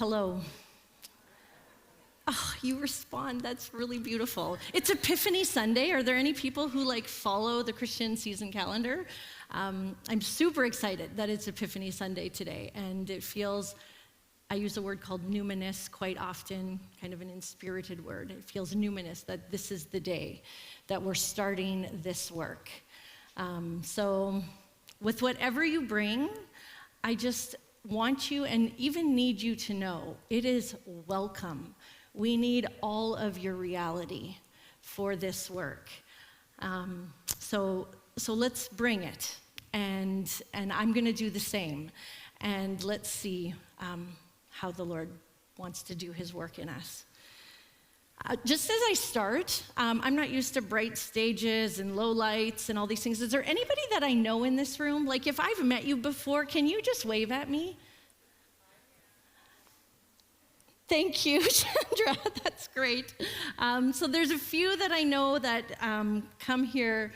Hello. Oh, you respond. That's really beautiful. It's Epiphany Sunday. Are there any people who follow the Christian season calendar? I'm super excited that it's Epiphany Sunday today, and it feels, I use a word called numinous quite often, kind of an inspirited word. It feels numinous that this is the day that we're starting this work. So with whatever you bring, I just want you and even need you to know it is welcome. We need all of your reality for this work. So let's bring it, and I'm going to do the same, and let's see how the Lord wants to do his work in us. Just as I start, I'm not used to bright stages and low lights and all these things. Is there anybody that I know in this room? Like, if I've met you before, can you just wave at me? Thank you, Chandra. That's great. So there's a few that I know that come here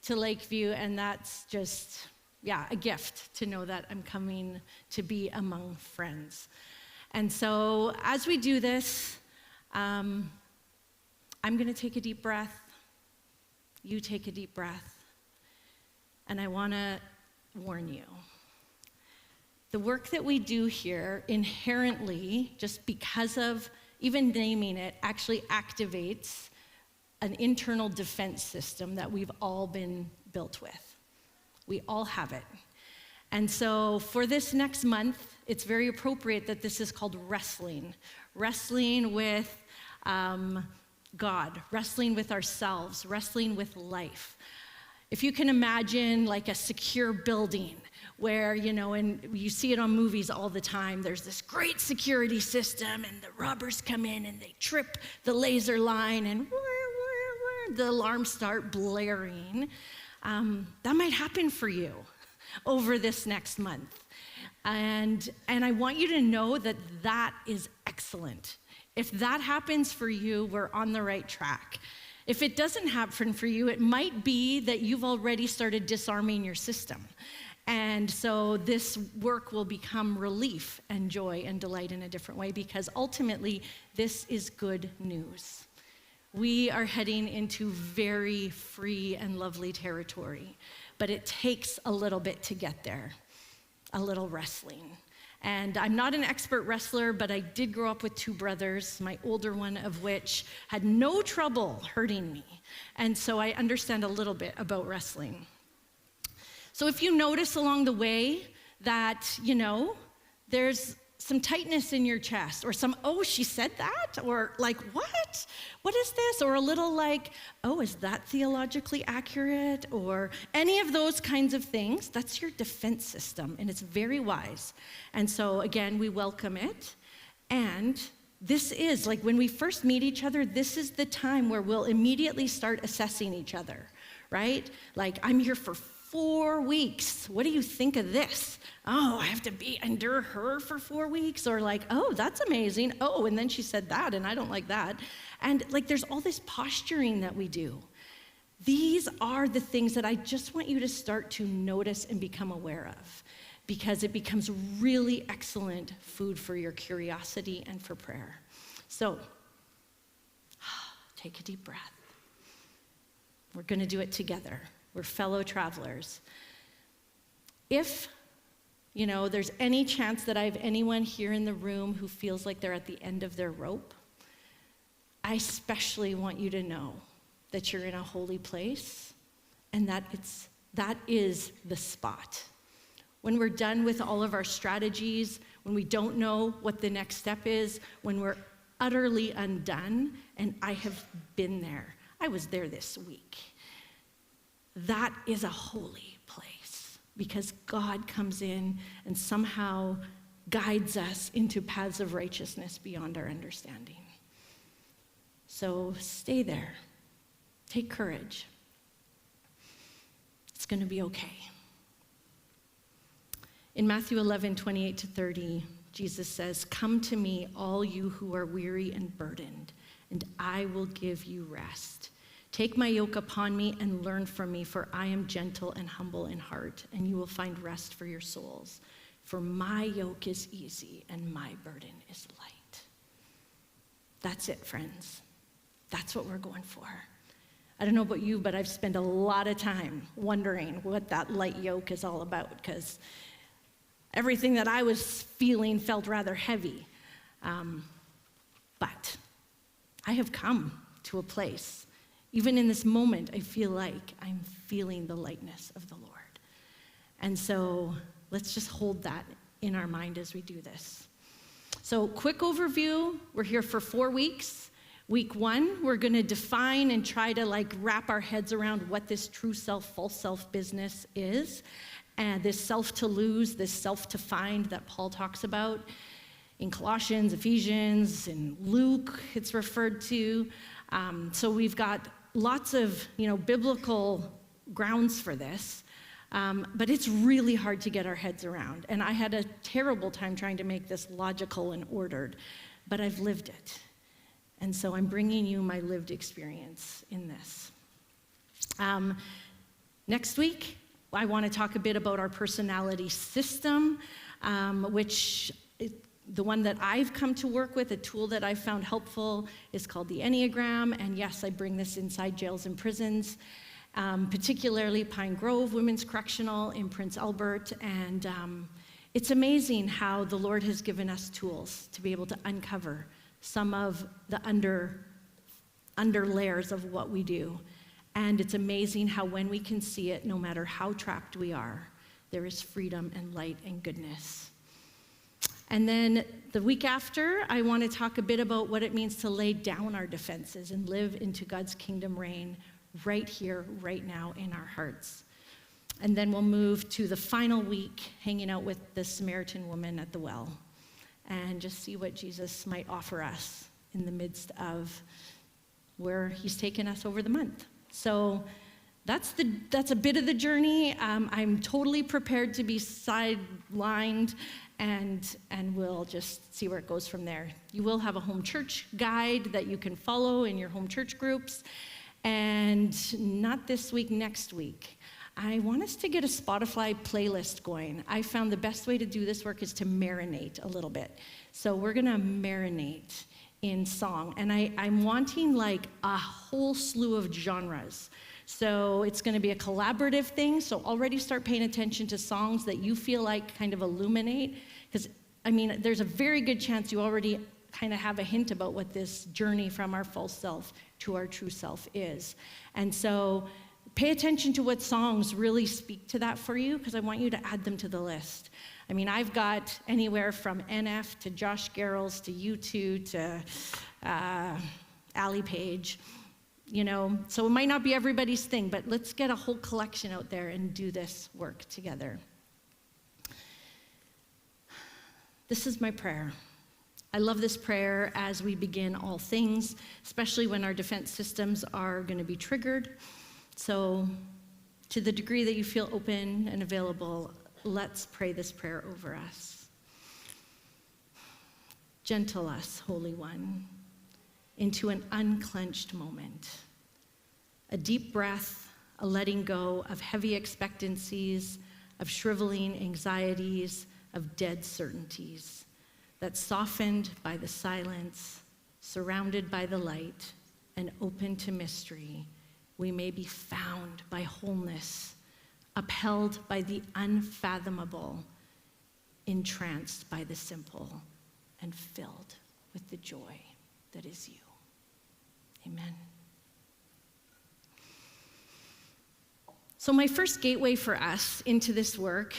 to Lakeview, and that's just, a gift to know that I'm coming to be among friends. And so as we do this, I'm going to take a deep breath. You take a deep breath. And I want to warn you. The work that we do here inherently, just because of even naming it, actually activates an internal defense system that we've all been built with. We all have it. And so for this next month, it's very appropriate that this is called wrestling. Wrestling with God, wrestling with ourselves, wrestling with life. If you can imagine like a secure building where, and you see it on movies all the time, there's this great security system and the robbers come in and they trip the laser line and the alarms start blaring. That might happen for you over this next month. And I want you to know that that is excellent. If that happens for you, we're on the right track. If it doesn't happen for you, it might be that you've already started disarming your system. And so this work will become relief and joy and delight in a different way, because ultimately, this is good news. We are heading into very free and lovely territory, but it takes a little bit to get there, a little wrestling. And I'm not an expert wrestler, but I did grow up with two brothers, my older one of which had no trouble hurting me. And so I understand a little bit about wrestling. So if you notice along the way that, there's some tightness in your chest, or some, oh, she said that? Or like, what? What is this? Or a little like, oh, is that theologically accurate? Or any of those kinds of things, that's your defense system, and it's very wise. And so again, we welcome it. And this is, like when we first meet each other, this is the time where we'll immediately start assessing each other, right? Like, I'm here for 4 weeks. What do you think of this? Oh, I have to endure her for 4 weeks? Or like, oh, that's amazing. Oh, and then she said that, and I don't like that. And like, there's all this posturing that we do. These are the things that I just want you to start to notice and become aware of, because it becomes really excellent food for your curiosity and for prayer. So, take a deep breath. We're going to do it together. We're fellow travelers. If, there's any chance that I have anyone here in the room who feels like they're at the end of their rope, I especially want you to know that you're in a holy place and that is the spot. When we're done with all of our strategies, when we don't know what the next step is, when we're utterly undone, and I have been there. I was there this week. That is a holy place, because God comes in and somehow guides us into paths of righteousness beyond our understanding. So stay there. Take courage. It's going to be okay. In Matthew 11:28-30, Jesus says, "Come to me, all you who are weary and burdened, and I will give you rest. Take my yoke upon me and learn from me, for I am gentle and humble in heart, and you will find rest for your souls. For my yoke is easy and my burden is light. That's it, friends. That's what we're going for. I don't know about you, but I've spent a lot of time wondering what that light yoke is all about, because everything that I was feeling felt rather heavy. But I have come to a place, even in this moment, I feel like I'm feeling the lightness of the Lord. And so let's just hold that in our mind as we do this. So quick overview, we're here for 4 weeks. Week 1, we're going to define and try to wrap our heads around what this true self, false self business is, and this self to lose, this self to find that Paul talks about in Colossians, Ephesians, in Luke, it's referred to. So we've got lots of biblical grounds for this, but it's really hard to get our heads around. And I had a terrible time trying to make this logical and ordered, but I've lived it. And so I'm bringing you my lived experience in this. Next week, I want to talk a bit about our personality system, which the one that I've come to work with, a tool that I've found helpful, is called the Enneagram. And yes, I bring this inside jails and prisons, particularly Pine Grove Women's Correctional in Prince Albert. And it's amazing how the Lord has given us tools to be able to uncover some of the under layers of what we do. And it's amazing how when we can see it, no matter how trapped we are, there is freedom and light and goodness. And then the week after, I want to talk a bit about what it means to lay down our defenses and live into God's kingdom reign right here, right now in our hearts. And then we'll move to the final week, hanging out with the Samaritan woman at the well, and just see what Jesus might offer us in the midst of where he's taken us over the month. So that's a bit of the journey. I'm totally prepared to be sidelined, and we'll just see where it goes from there. You will have a home church guide that you can follow in your home church groups, and not this week, next week. I want us to get a Spotify playlist going. I found the best way to do this work is to marinate a little bit. So we're gonna marinate in song. And I'm wanting a whole slew of genres. So it's gonna be a collaborative thing. So already start paying attention to songs that you feel like kind of illuminate. Because, there's a very good chance you already kind of have a hint about what this journey from our false self to our true self is. And so pay attention to what songs really speak to that for you, because I want you to add them to the list. I've got anywhere from NF to Josh Garrels to U2 to Allie Page, So it might not be everybody's thing, but let's get a whole collection out there and do this work together. This is my prayer. I love this prayer as we begin all things, especially when our defense systems are going to be triggered. So to the degree that you feel open and available, let's pray this prayer over us. Gentle us, Holy One, into an unclenched moment. A deep breath, a letting go of heavy expectancies, of shriveling anxieties, of dead certainties, that softened by the silence, surrounded by the light, and open to mystery, we may be found by wholeness, upheld by the unfathomable, entranced by the simple, and filled with the joy that is you. Amen. So my first gateway for us into this work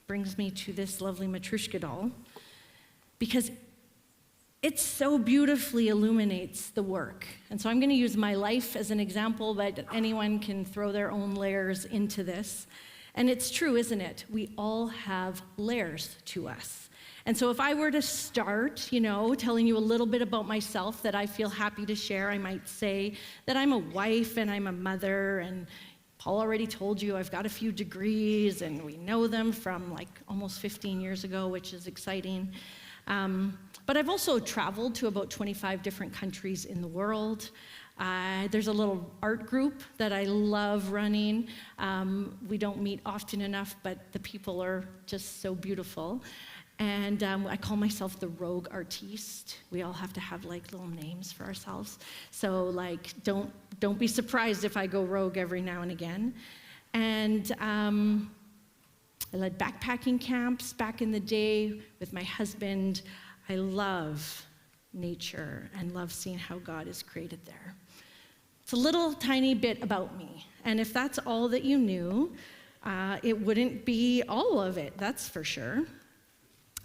brings me to this lovely Matryoshka doll, because it so beautifully illuminates the work. And so I'm going to use my life as an example, but anyone can throw their own layers into this. And it's true, isn't it? We all have layers to us. And so if I were to start, telling you a little bit about myself that I feel happy to share, I might say that I'm a wife and I'm a mother, and Paul already told you I've got a few degrees, and we know them from almost 15 years ago, which is exciting. But I've also traveled to about 25 different countries in the world. There's a little art group that I love running. We don't meet often enough, but the people are just so beautiful. And I call myself the rogue artiste. We all have to have like little names for ourselves. So like, don't be surprised if I go rogue every now and again. And I led backpacking camps back in the day with my husband. I love nature and love seeing how God has created there. It's a little tiny bit about me. And if that's all that you knew, it wouldn't be all of it, that's for sure.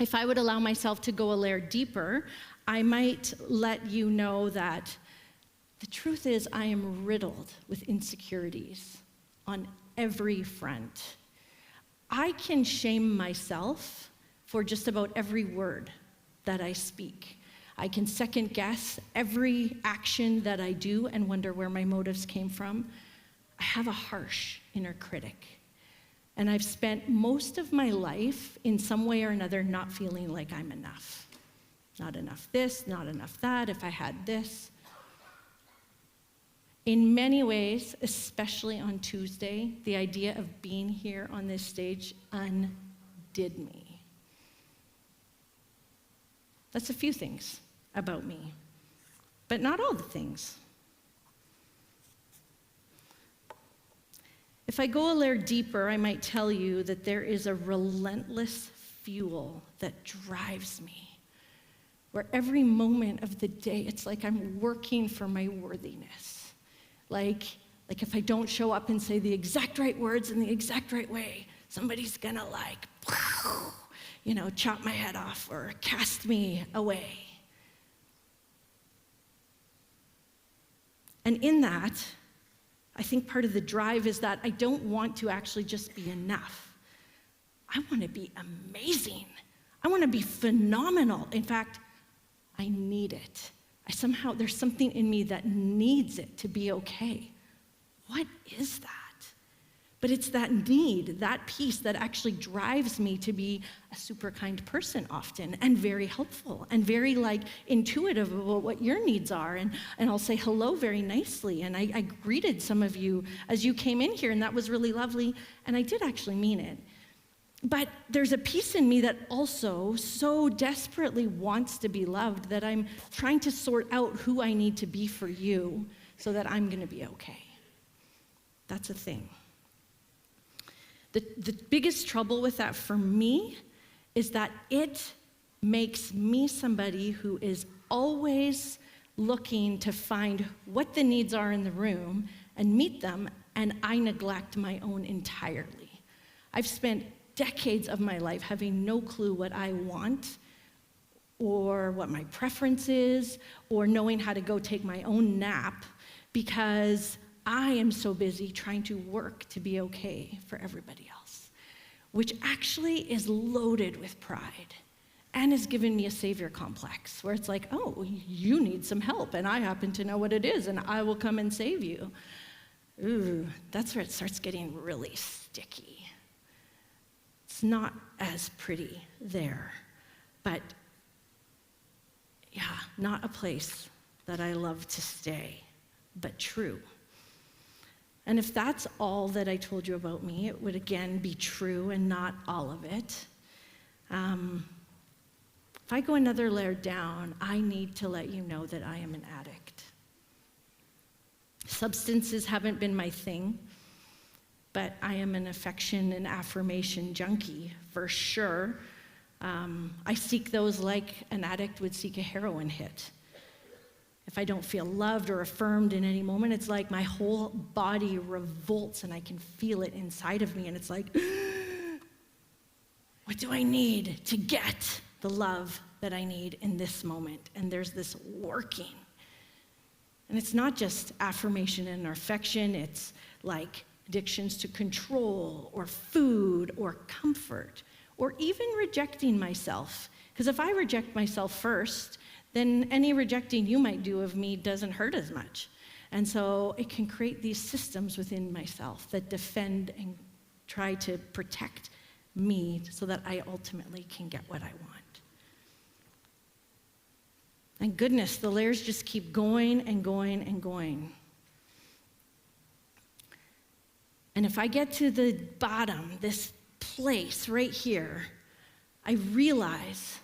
If I would allow myself to go a layer deeper, I might let you know that the truth is I am riddled with insecurities on every front. I can shame myself for just about every word that I speak. I can second guess every action that I do and wonder where my motives came from. I have a harsh inner critic. And I've spent most of my life in some way or another not feeling like I'm enough. Not enough this, not enough that, if I had this. In many ways, especially on Tuesday, the idea of being here on this stage undid me. That's a few things about me, but not all the things. If I go a layer deeper, I might tell you that there is a relentless fuel that drives me, where every moment of the day, it's like I'm working for my worthiness. Like if I don't show up and say the exact right words in the exact right way, somebody's gonna chop my head off or cast me away. And in that, I think part of the drive is that I don't want to actually just be enough. I want to be amazing. I want to be phenomenal. In fact, I need it. There's something in me that needs it to be okay. What is that? But it's that need, that piece that actually drives me to be a super kind person often and very helpful and very intuitive about what your needs are. And I'll say hello very nicely. And I greeted some of you as you came in here, and that was really lovely. And I did actually mean it. But there's a piece in me that also so desperately wants to be loved that I'm trying to sort out who I need to be for you so that I'm going to be okay. That's a thing. The biggest trouble with that for me is that it makes me somebody who is always looking to find what the needs are in the room and meet them, and I neglect my own entirely. I've spent decades of my life having no clue what I want or what my preference is or knowing how to go take my own nap because I am so busy trying to work to be okay for everybody else, which actually is loaded with pride and has given me a savior complex where it's like, oh, you need some help and I happen to know what it is and I will come and save you. Ooh, that's where it starts getting really sticky. It's not as pretty there, but yeah, not a place that I love to stay, but true. And if that's all that I told you about me, it would again be true and not all of it. If I go another layer down, I need to let you know that I am an addict. Substances haven't been my thing, but I am an affection and affirmation junkie for sure. I seek those like an addict would seek a heroin hit. If I don't feel loved or affirmed in any moment, it's like my whole body revolts and I can feel it inside of me. And it's like, what do I need to get the love that I need in this moment? And there's this working. And it's not just affirmation and affection. It's like addictions to control or food or comfort or even rejecting myself. Because if I reject myself first, then any rejecting you might do of me doesn't hurt as much. And so it can create these systems within myself that defend and try to protect me so that I ultimately can get what I want. And goodness, the layers just keep going and going and going. And if I get to the bottom, this place right here, I realize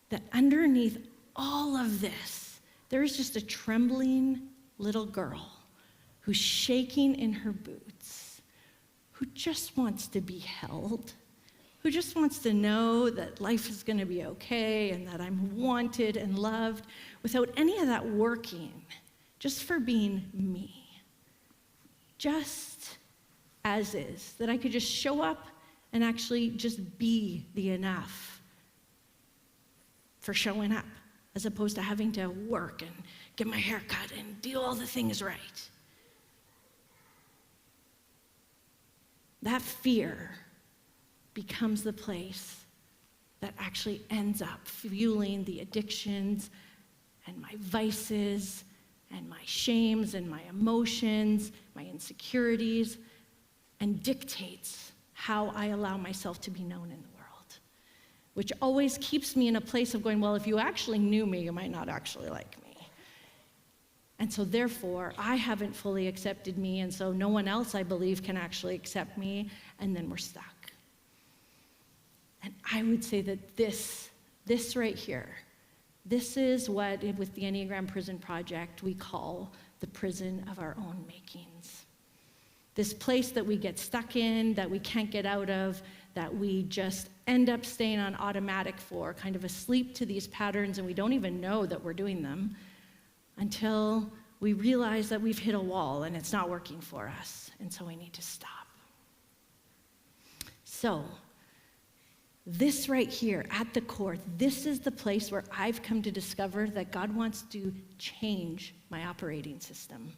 that underneath all of this, there is just a trembling little girl who's shaking in her boots, who just wants to be held, who just wants to know that life is going to be okay and that I'm wanted and loved without any of that working, just for being me, just as is, that I could just show up and actually just be the enough for showing up, as opposed to having to work and get my hair cut and do all the things right. That fear becomes the place that actually ends up fueling the addictions and my vices and my shames and my emotions, my insecurities, and dictates how I allow myself to be known in the world, which always keeps me in a place of going, well, if you actually knew me, you might not actually like me. And so therefore, I haven't fully accepted me, and so no one else, I believe, can actually accept me, and then we're stuck. And I would say that this right here, this is what, with the Enneagram Prison Project, we call the prison of our own makings. This place that we get stuck in, that we can't get out of, that we just end up staying on automatic for, kind of asleep to these patterns, and we don't even know that we're doing them until we realize that we've hit a wall and it's not working for us, and so we need to stop. So, this right here at the core, this is the place where I've come to discover that God wants to change my operating system.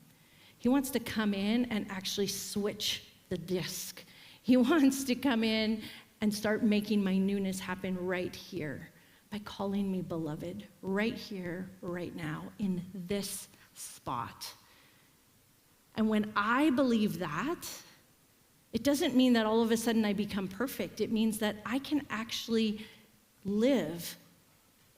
He wants to come in and actually switch the disc. He wants to come in and start making my newness happen right here by calling me beloved, right here, right now, in this spot. And when I believe that, it doesn't mean that all of a sudden I become perfect. It means that I can actually live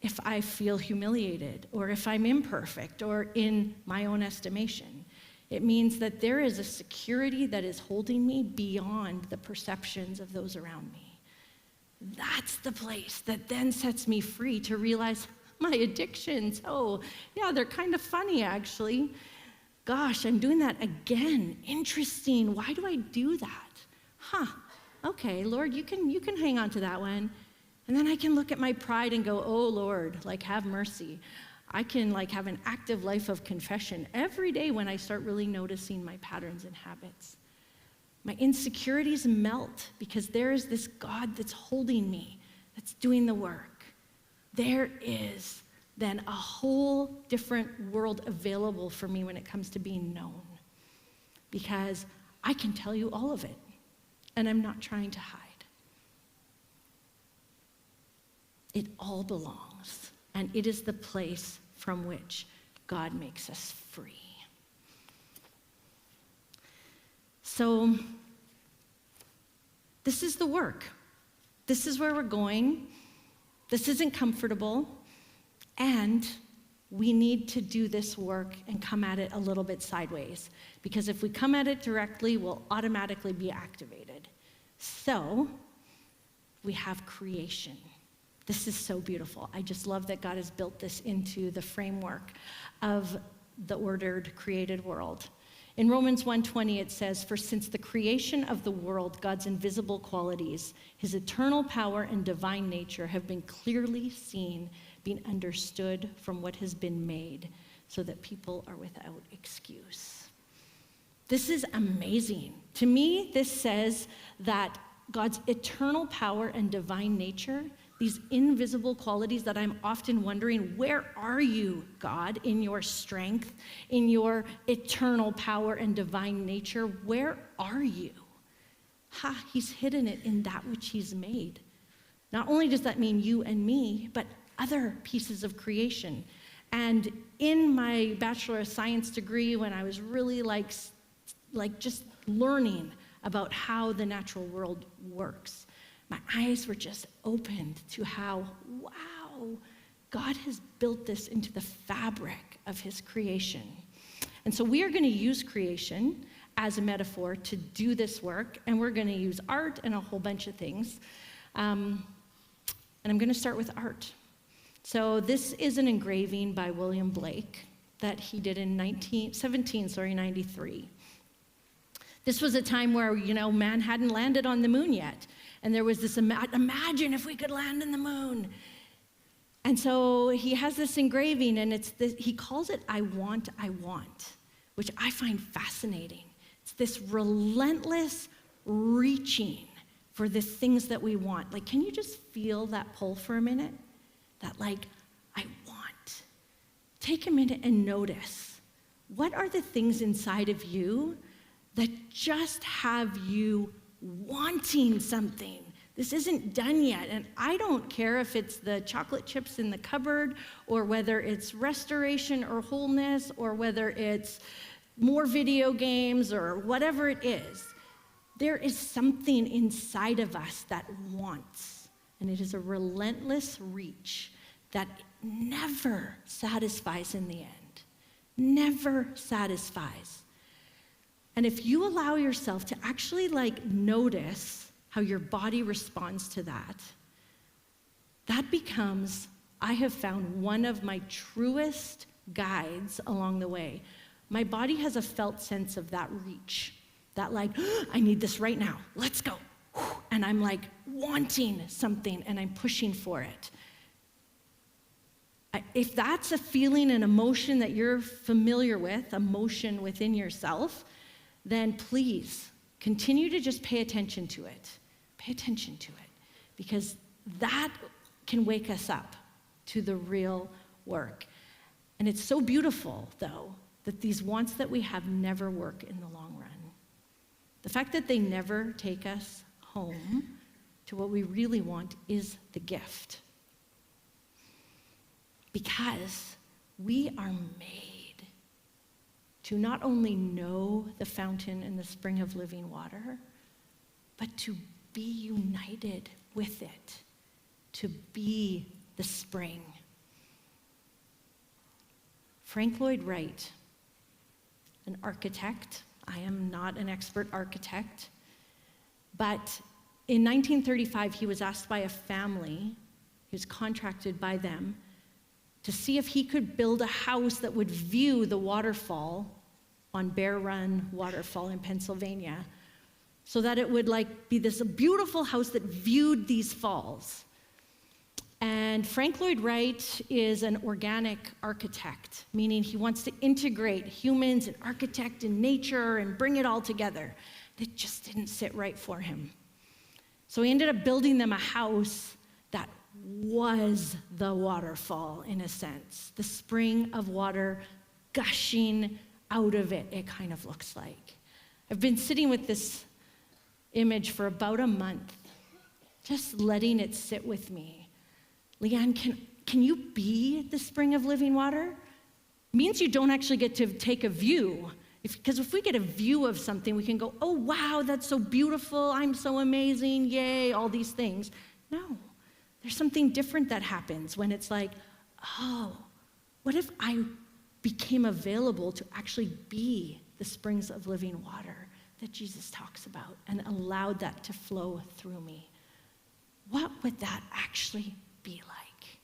if I feel humiliated, or if I'm imperfect, or in my own estimation. It means that there is a security that is holding me beyond the perceptions of those around me. That's the place that then sets me free to realize my addictions, oh, yeah, they're kind of funny, actually. Gosh, I'm doing that again. Interesting. Why do I do that? Okay, Lord, you can hang on to that one. And then I can look at my pride and go, oh, Lord, have mercy. I can have an active life of confession every day when I start really noticing my patterns and habits. My insecurities melt because there is this God that's holding me, that's doing the work. There is then a whole different world available for me when it comes to being known, because I can tell you all of it, and I'm not trying to hide. It all belongs, and it is the place from which God makes us free. So, this is the work. This is where we're going. This isn't comfortable, and we need to do this work and come at it a little bit sideways, because if we come at it directly, we'll automatically be activated. So, we have creation. This is so beautiful. I just love that God has built this into the framework of the ordered, created world. In Romans 1:20, it says, "For since the creation of the world, God's invisible qualities, his eternal power and divine nature have been clearly seen, being understood from what has been made, so that people are without excuse." This is amazing. To me, this says that God's eternal power and divine nature, these invisible qualities that I'm often wondering, where are you, God, in your strength, in your eternal power and divine nature? Where are you? He's hidden it in that which he's made. Not only does that mean you and me, but other pieces of creation. And in my Bachelor of Science degree, when I was really just learning about how the natural world works, my eyes were just opened to how, wow, God has built this into the fabric of his creation. And so we are going to use creation as a metaphor to do this work, and we're going to use art and a whole bunch of things. And I'm going to start with art. So this is an engraving by William Blake that he did in 1793. This was a time where, man hadn't landed on the moon yet. And there was this, imagine if we could land on the moon. And so he has this engraving, and he calls it I Want, which I find fascinating. It's this relentless reaching for the things that we want. Like, can you just feel that pull for a minute? That I want. Take a minute and notice, what are the things inside of you that just have you wanting something? This isn't done yet, and I don't care if it's the chocolate chips in the cupboard, or whether it's restoration or wholeness, or whether it's more video games, or whatever it is. There is something inside of us that wants, and it is a relentless reach that never satisfies in the end. Never satisfies. And if you allow yourself to actually notice how your body responds to that, that becomes, I have found, one of my truest guides along the way. My body has a felt sense of that reach, that I need this right now, let's go. And I'm wanting something and I'm pushing for it. If that's a feeling and emotion that you're familiar with, emotion within yourself, then please continue to just pay attention to it. Pay attention to it, because that can wake us up to the real work. And it's so beautiful, though, that these wants that we have never work in the long run. The fact that they never take us home to what we really want is the gift. Because we are made to not only know the fountain and the spring of living water, but to be united with it, to be the spring. Frank Lloyd Wright, an architect. I am not an expert architect, but in 1935, he was asked by a family, he was contracted by them, to see if he could build a house that would view the waterfall on Bear Run Waterfall in Pennsylvania, so that it would be this beautiful house that viewed these falls. And Frank Lloyd Wright is an organic architect, meaning he wants to integrate humans and architect and nature and bring it all together. It just didn't sit right for him. So he ended up building them a house that was the waterfall, in a sense, the spring of water gushing out of it, it kind of looks like. I've been sitting with this image for about a month, just letting it sit with me. Leanne, can you be the spring of living water? It means you don't actually get to take a view. Because if we get a view of something, we can go, oh, wow, that's so beautiful, I'm so amazing, yay, all these things. No, there's something different that happens when it's oh, what if I became available to actually be the springs of living water that Jesus talks about, and allowed that to flow through me? What would that actually be like?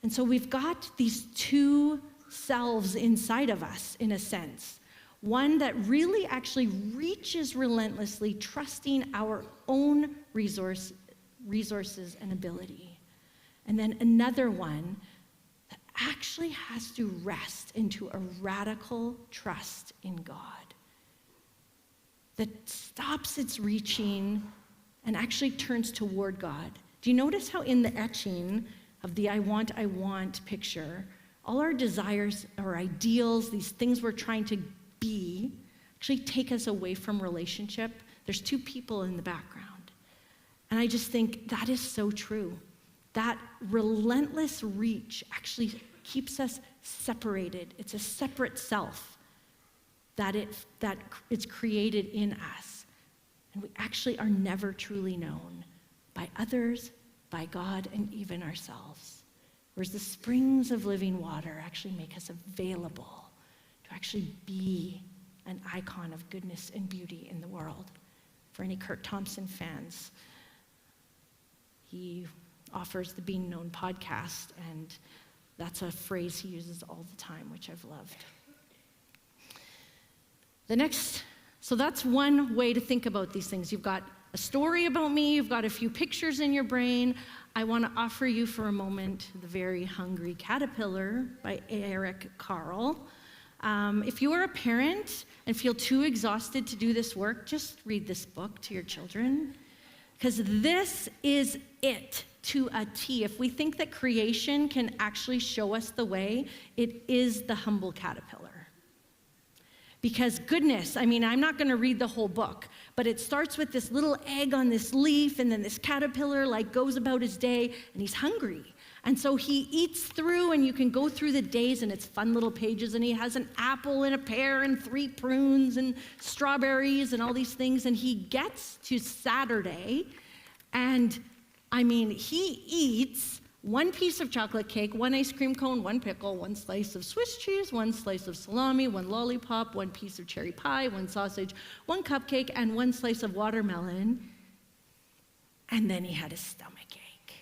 And so we've got these two selves inside of us, in a sense. One that really actually reaches relentlessly, trusting our own resources and ability. And then another one that actually has to rest into a radical trust in God, that stops its reaching and actually turns toward God. Do you notice how in the etching of the I want picture, all our desires, our ideals, these things we're trying to be, actually take us away from relationship? There's two people in the background. And I just think that is so true. That relentless reach actually keeps us separated. It's a separate self that it's created in us. And we actually are never truly known by others, by God, and even ourselves. Whereas the springs of living water actually make us available to actually be an icon of goodness and beauty in the world. For any Kurt Thompson fans, he offers the Being Known podcast, and that's a phrase he uses all the time, which I've loved. So that's one way to think about these things. You've got a story about me, you've got a few pictures in your brain. I want to offer you for a moment The Very Hungry Caterpillar by Eric Carle. If you are a parent and feel too exhausted to do this work, just read this book to your children, because this is it to a T. If we think that creation can actually show us the way, it is the humble caterpillar. Because goodness, I'm not going to read the whole book, but it starts with this little egg on this leaf, and then this caterpillar goes about his day, and he's hungry. And so he eats through, and you can go through the days, and it's fun little pages, and he has an apple and a pear and 3 prunes and strawberries and all these things, and he gets to Saturday, and he eats 1 piece of chocolate cake, 1 ice cream cone, 1 pickle, 1 slice of Swiss cheese, 1 slice of salami, 1 lollipop, 1 piece of cherry pie, 1 sausage, 1 cupcake, and 1 slice of watermelon. And then he had a stomach ache.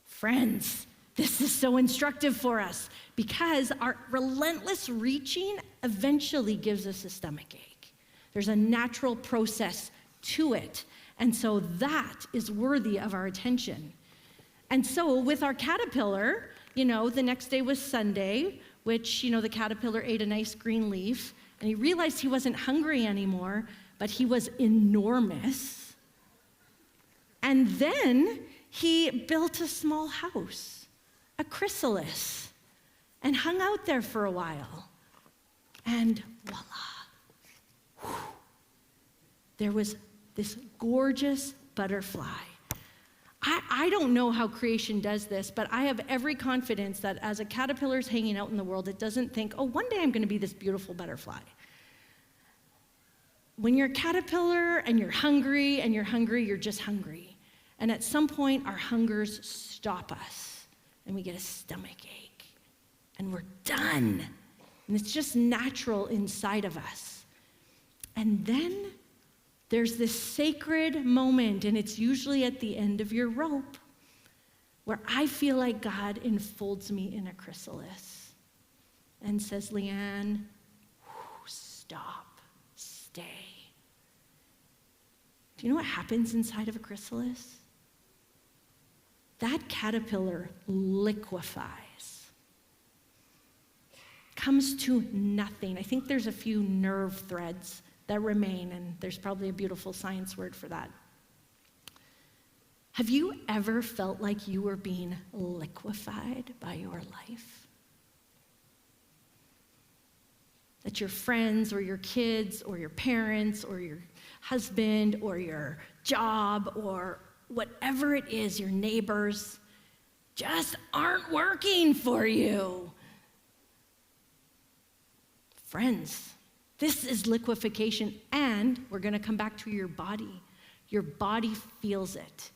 Friends, this is so instructive for us because our relentless reaching eventually gives us a stomach ache. There's a natural process to it. And so that is worthy of our attention. And so with our caterpillar, the next day was Sunday, which, the caterpillar ate a nice green leaf, and he realized he wasn't hungry anymore, but he was enormous. And then he built a small house, a chrysalis, and hung out there for a while. And voila, there was this gorgeous butterfly. I don't know how creation does this, but I have every confidence that as a caterpillar's hanging out in the world, it doesn't think, oh, one day I'm going to be this beautiful butterfly. When you're a caterpillar and you're hungry, you're just hungry. And at some point, our hungers stop us, and we get a stomach ache, and we're done. And it's just natural inside of us. And then there's this sacred moment, and it's usually at the end of your rope, where I feel like God enfolds me in a chrysalis and says, Leanne, stop, stay. Do you know what happens inside of a chrysalis? That caterpillar liquefies, comes to nothing. I think there's a few nerve threads that remain, and there's probably a beautiful science word for that. Have you ever felt like you were being liquefied by your life? That your friends or your kids or your parents or your husband or your job or whatever it is, your neighbors, just aren't working for you? Friends, this is liquefaction, and we're going to come back to your body. Your body feels it.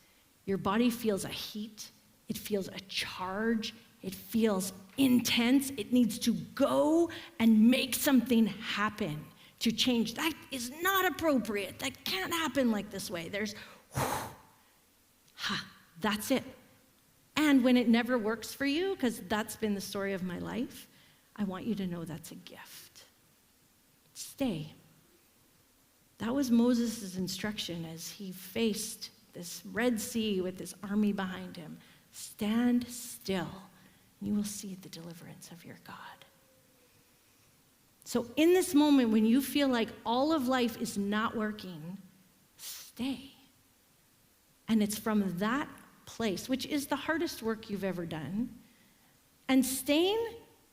Your body feels a heat. It feels a charge. It feels intense. It needs to go and make something happen to change. That is not appropriate. That can't happen like this way. There's, that's it. And when it never works for you, because that's been the story of my life, I want you to know that's a gift. Stay. That was Moses' instruction as he faced this Red Sea with this army behind him. Stand still, and you will see the deliverance of your God. So in this moment, when you feel like all of life is not working, stay. And it's from that place, which is the hardest work you've ever done. And staying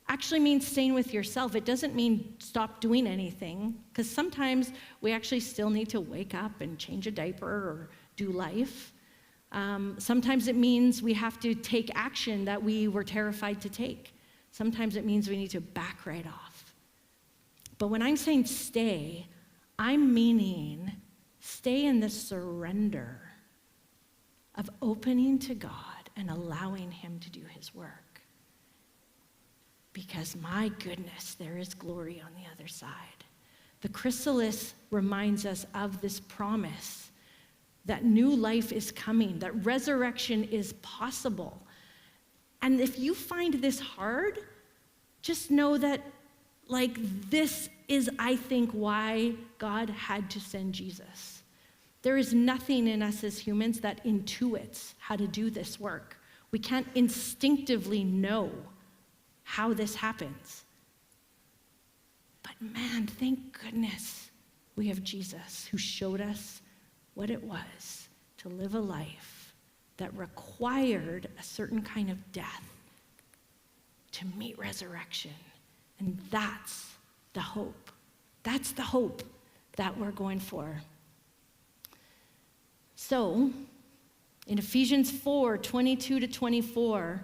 actually means staying with yourself. It doesn't mean stop doing anything, because sometimes we actually still need to wake up and change a diaper or do life. Sometimes it means we have to take action that we were terrified to take. Sometimes it means we need to back right off. But when I'm saying stay, I'm meaning stay in the surrender of opening to God and allowing him to do his work. Because my goodness, there is glory on the other side. The chrysalis reminds us of this promise that new life is coming, that resurrection is possible. And if you find this hard, just know that, this is, I think, why God had to send Jesus. There is nothing in us as humans that intuits how to do this work. We can't instinctively know how this happens. But man, thank goodness we have Jesus who showed us what it was to live a life that required a certain kind of death to meet resurrection. And that's the hope. That's the hope that we're going for. So, in Ephesians 4:22-24,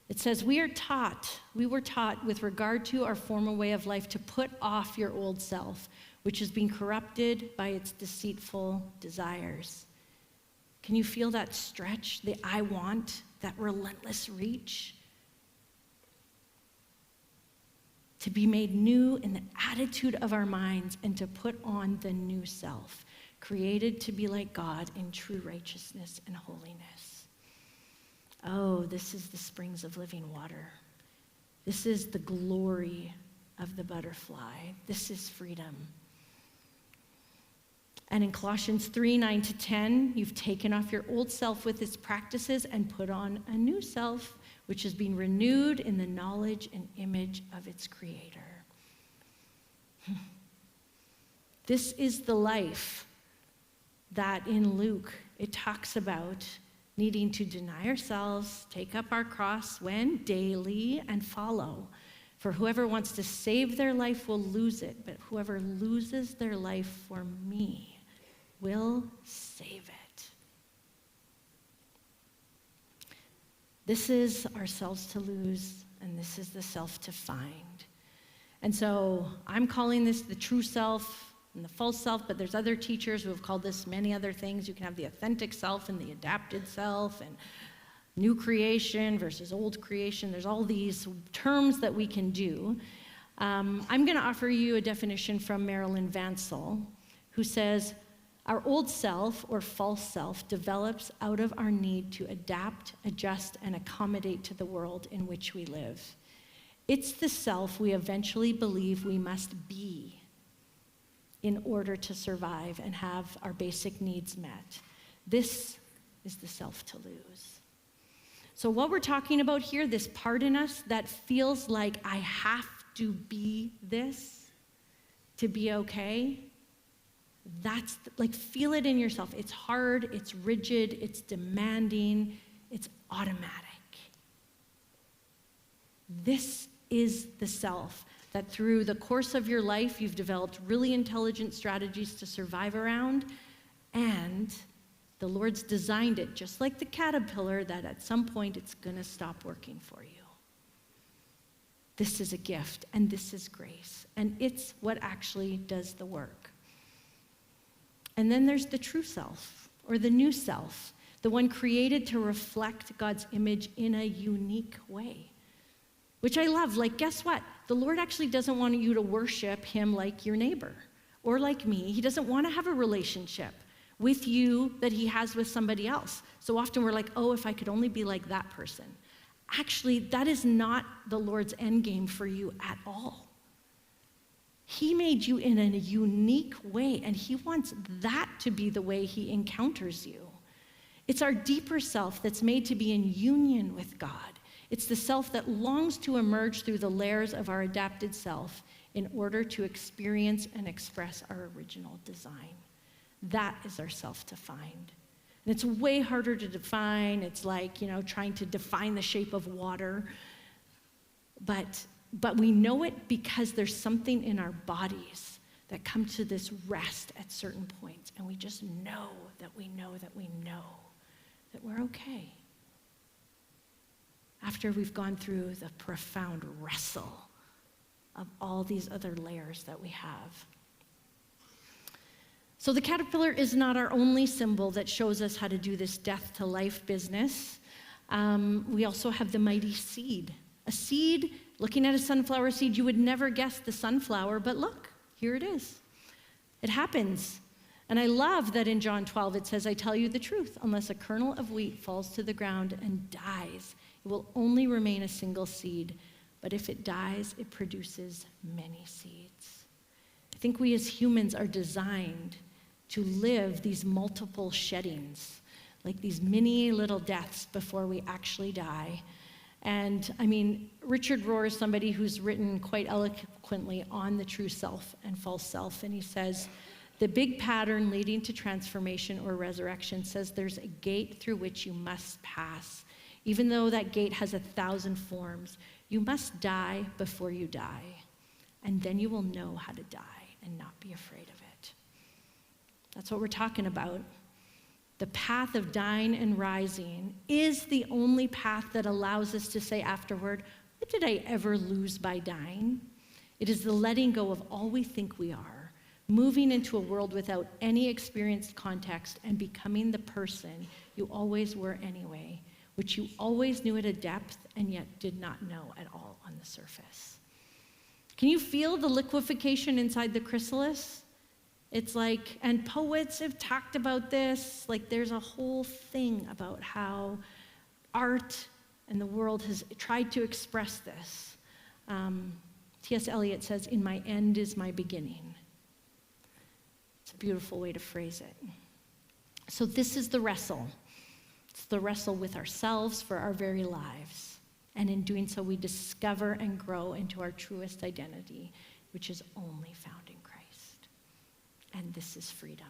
it says, we were taught with regard to our former way of life to put off your old self, which is being corrupted by its deceitful desires. Can you feel that stretch, the I want, that relentless reach? To be made new in the attitude of our minds and to put on the new self, created to be like God in true righteousness and holiness. Oh, this is the springs of living water. This is the glory of the butterfly. This is freedom. And in Colossians 3:9-10, you've taken off your old self with its practices and put on a new self, which is being renewed in the knowledge and image of its creator. This is the life that in Luke, it talks about needing to deny ourselves, take up our cross when daily, and follow. For whoever wants to save their life will lose it, but whoever loses their life for me will save it. This is ourselves to lose, and this is the self to find. And so I'm calling this the true self and the false self, but there's other teachers who have called this many other things. You can have the authentic self and the adapted self, and new creation versus old creation. There's all these terms that we can do. I'm going to offer you a definition from Marilyn Vansel, who says, our old self or false self develops out of our need to adapt, adjust, and accommodate to the world in which we live. It's the self we eventually believe we must be in order to survive and have our basic needs met. This is the self to lose. So what we're talking about here, this part in us that feels like I have to be this to be okay, that's feel it in yourself. It's hard, it's rigid, it's demanding, it's automatic. This is the self that through the course of your life, you've developed really intelligent strategies to survive around, and the Lord's designed it, just like the caterpillar, that at some point it's gonna stop working for you. This is a gift, and this is grace, and it's what actually does the work. And then there's the true self, or the new self, the one created to reflect God's image in a unique way. Which I love. Guess what? The Lord actually doesn't want you to worship him like your neighbor or like me. He doesn't want to have a relationship with you that he has with somebody else. So often we're like, oh, if I could only be like that person. Actually, that is not the Lord's end game for you at all. He made you in a unique way, and he wants that to be the way he encounters you. It's our deeper self that's made to be in union with God. It's the self that longs to emerge through the layers of our adapted self in order to experience and express our original design. That is our self to find. And it's way harder to define. It's like, trying to define the shape of water. But we know it because there's something in our bodies that come to this rest at certain points. And we just know that we know that we know that we're okay. After we've gone through the profound wrestle of all these other layers that we have. So the caterpillar is not our only symbol that shows us how to do this death to life business. We also have the mighty seed. A seed, looking at a sunflower seed, you would never guess the sunflower, but look, here it is. It happens. And I love that in John 12 it says, I tell you the truth, unless a kernel of wheat falls to the ground and dies, it will only remain a single seed. But if it dies, it produces many seeds. I think we as humans are designed to live these multiple sheddings, like these mini little deaths before we actually die. And I mean, Richard Rohr is somebody who's written quite eloquently on the true self and false self. And he says, the big pattern leading to transformation or resurrection says there's a gate through which you must pass. Even though that gate has 1,000 forms, you must die before you die. And then you will know how to die and not be afraid of it. That's what we're talking about. The path of dying and rising is the only path that allows us to say afterward, what did I ever lose by dying? It is the letting go of all we think we are, moving into a world without any experienced context and becoming the person you always were anyway, which you always knew at a depth and yet did not know at all on the surface. Can you feel the liquefaction inside the chrysalis? It's like, and poets have talked about this, like there's a whole thing about how art and the world has tried to express this. T.S. Eliot says, in my end is my beginning. It's a beautiful way to phrase it. So this is the wrestle. It's the wrestle with ourselves for our very lives. And in doing so, we discover and grow into our truest identity, which is only found in Christ. And this is freedom.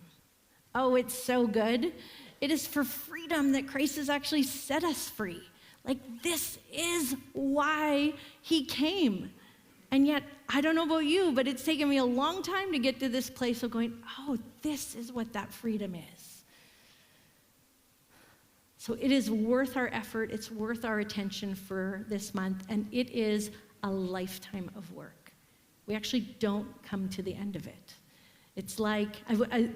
Oh, it's so good. It is for freedom that Christ has actually set us free. Like, this is why he came. And yet, I don't know about you, but it's taken me a long time to get to this place of going, oh, this is what that freedom is. So it is worth our effort. It's worth our attention for this month. And it is a lifetime of work. We actually don't come to the end of it. It's like,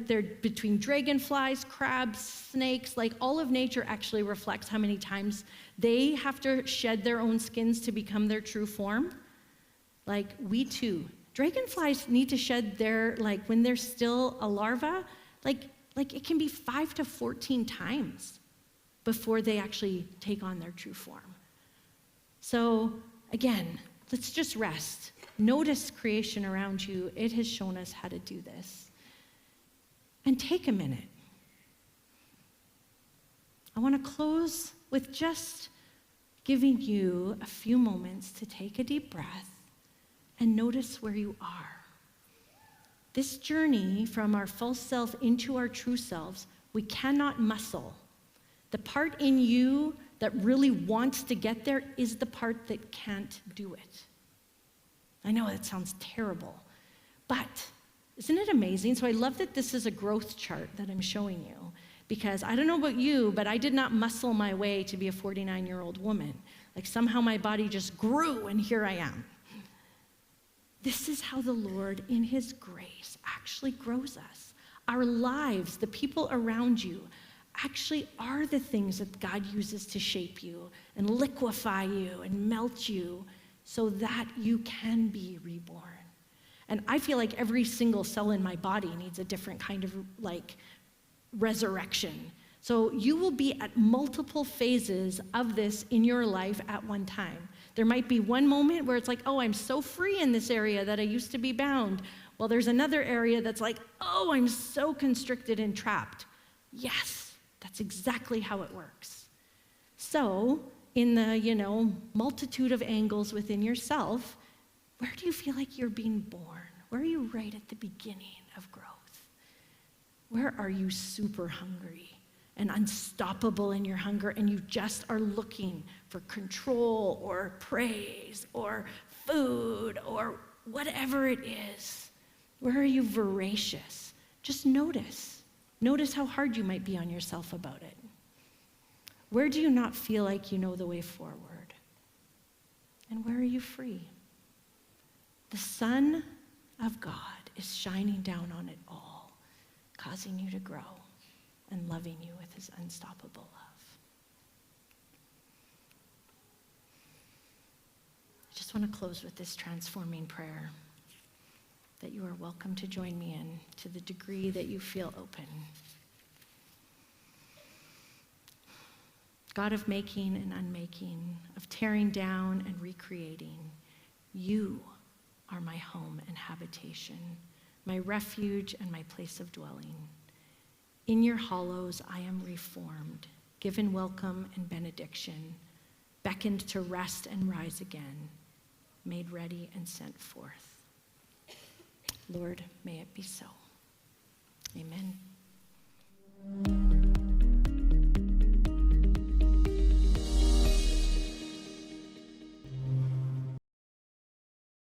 they're between dragonflies, crabs, snakes, like all of nature actually reflects how many times they have to shed their own skins to become their true form. Like we too. Dragonflies need to shed their, like when they're still a larva, like it can be 5 to 14 times before they actually take on their true form. So again, let's just rest. Notice creation around you. It has shown us how to do this. And take a minute. I want to close with just giving you a few moments to take a deep breath and notice where you are. This journey from our false self into our true selves, we cannot muscle. The part in you that really wants to get there is the part that can't do it. I know that sounds terrible, but isn't it amazing? So I love that this is a growth chart that I'm showing you, because I don't know about you, but I did not muscle my way to be a 49-year-old woman. Like somehow my body just grew and here I am. This is how the Lord, in his grace, actually grows us. Our lives, the people around you, actually are the things that God uses to shape you and liquefy you and melt you so that you can be reborn. And I feel like every single cell in my body needs a different kind of like resurrection. So you will be at multiple phases of this in your life at one time. There might be one moment where it's like, oh, I'm so free in this area that I used to be bound. Well, there's another area that's like, oh, I'm so constricted and trapped. Yes, that's exactly how it works. So in the, multitude of angles within yourself, where do you feel like you're being born? Where are you right at the beginning of growth? Where are you super hungry and unstoppable in your hunger and you just are looking for control or praise or food or whatever it is? Where are you voracious? Just notice. Notice how hard you might be on yourself about it. Where do you not feel like you know the way forward? And where are you free? The sun of God is shining down on it all. causing you to grow and loving you with his unstoppable love. I just want to close with this transforming prayer that you are welcome to join me in to the degree that you feel open. God of making and unmaking, of tearing down and recreating, you are my home and habitation, my refuge and my place of dwelling. In your hollows I am reformed, given welcome and benediction, beckoned to rest and rise again, made ready and sent forth. Lord, may it be so. Amen.